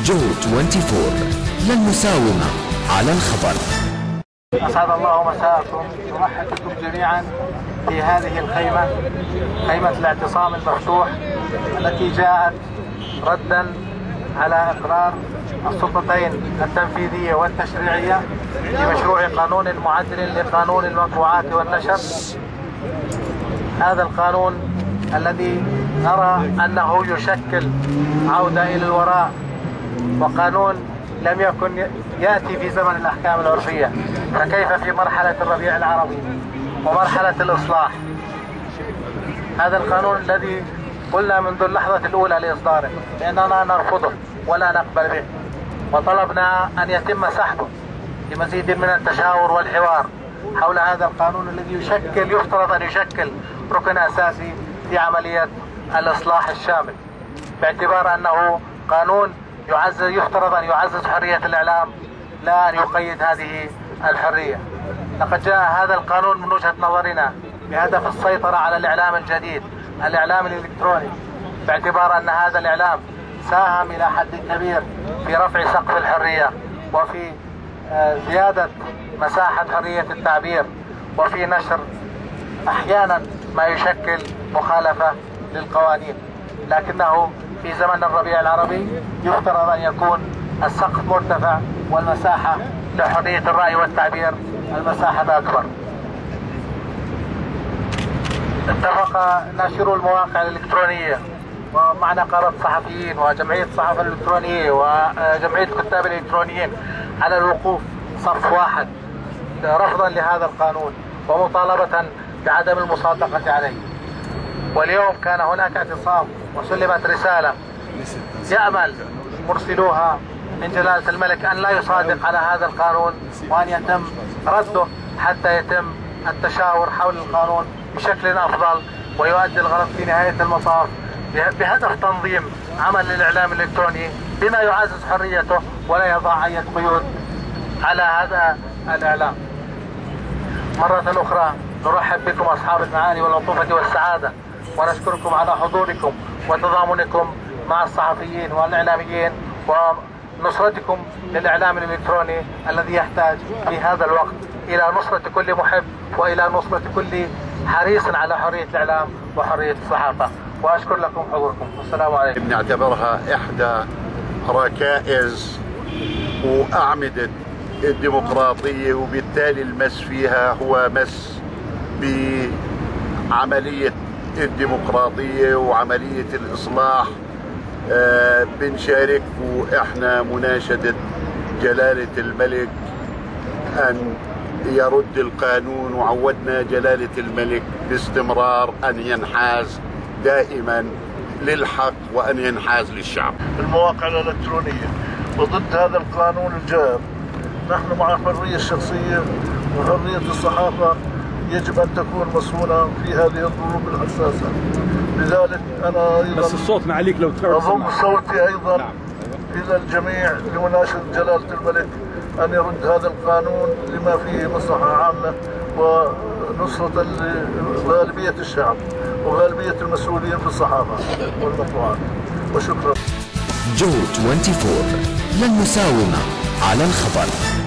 جورج 24 للمساومة على الخبر. أسعد الله مساءكم، نرحب بكم جميعا في هذه الخيمة، خيمة الاعتصام المفتوح التي جاءت ردا على إقرار السلطتين التنفيذية والتشريعية بمشروع قانون معدل لقانون المطبوعات والنشر. هذا القانون الذي نرى أنه يشكل عودة إلى الوراء، وقانون لم يكن يأتي في زمن الأحكام العرفية، فكيف في مرحلة الربيع العربي ومرحلة الإصلاح؟ هذا القانون الذي قلنا منذ اللحظة الأولى لإصداره لأننا نرفضه ولا نقبل به، وطلبنا أن يتم سحبه لمزيد من التشاور والحوار حول هذا القانون الذي يفترض أن يشكل ركن أساسي في عملية الإصلاح الشامل، باعتبار أنه قانون يفترض أن يعزز حرية الإعلام لا أن يقيد هذه الحرية. لقد جاء هذا القانون من وجهة نظرنا بهدف السيطرة على الإعلام الجديد، الإعلام الإلكتروني، باعتبار أن هذا الإعلام ساهم إلى حد كبير في رفع سقف الحرية وفي زيادة مساحة حرية التعبير وفي نشر أحيانا ما يشكل مخالفة للقوانين، لكنه في زمن الربيع العربي يفترض أن يكون السقف مرتفع والمساحة لحرية الرأي والتعبير المساحة أكبر. اتفق ناشرو المواقع الإلكترونية ومع نقابة الصحفيين وجمعية الصحافة الإلكترونية وجمعية الكتاب الإلكترونيين على الوقوف صف واحد رفضا لهذا القانون ومطالبة بعدم المصادقة عليه. واليوم كان هناك اعتصام وسلمت رسالة يأمل مرسلوها من جلالة الملك أن لا يصادق على هذا القانون وأن يتم رده حتى يتم التشاور حول القانون بشكل أفضل ويؤدي الغرض في نهاية المطاف بهدف تنظيم عمل الإعلام الإلكتروني بما يعزز حريته ولا يضع أي قيود على هذا الإعلام. مرة أخرى نرحب بكم أصحاب المعاني والعطوفة والسعادة، ونشكركم على حضوركم وتضامنكم مع الصحفيين والإعلاميين ونصرتكم للإعلام الإلكتروني الذي يحتاج في هذا الوقت إلى نصرة كل محب وإلى نصرة كل حريص على حرية الإعلام وحرية الصحافة، وأشكر لكم حضوركم. والسلام عليكم. نعتبرها إحدى ركائز وأعمدة الديمقراطية، وبالتالي المس فيها هو مس بعملية الديمقراطية وعملية الإصلاح. بنشارك وإحنا مناشدة جلالة الملك أن يرد القانون، وعودنا جلالة الملك باستمرار أن ينحاز دائما للحق وأن ينحاز للشعب. المواقع الإلكترونية وضد هذا القانون الجائر. نحن مع الحرية الشخصية وحرية الصحافة، يجب أن تكون مصونة في هذه الظروف الحساسة. لذلك أنا أيضا بس الصوت معليك لو أضم صوتي أيضا إلى الجميع لمناشدة جلالة الملك أن يرد هذا القانون لما فيه مصلحة عامة ونصرة غالبية الشعب وغالبية المسؤولين في الصحافة والمطبوعات. وشكرا. جورج 24 للمساومة على الخبر.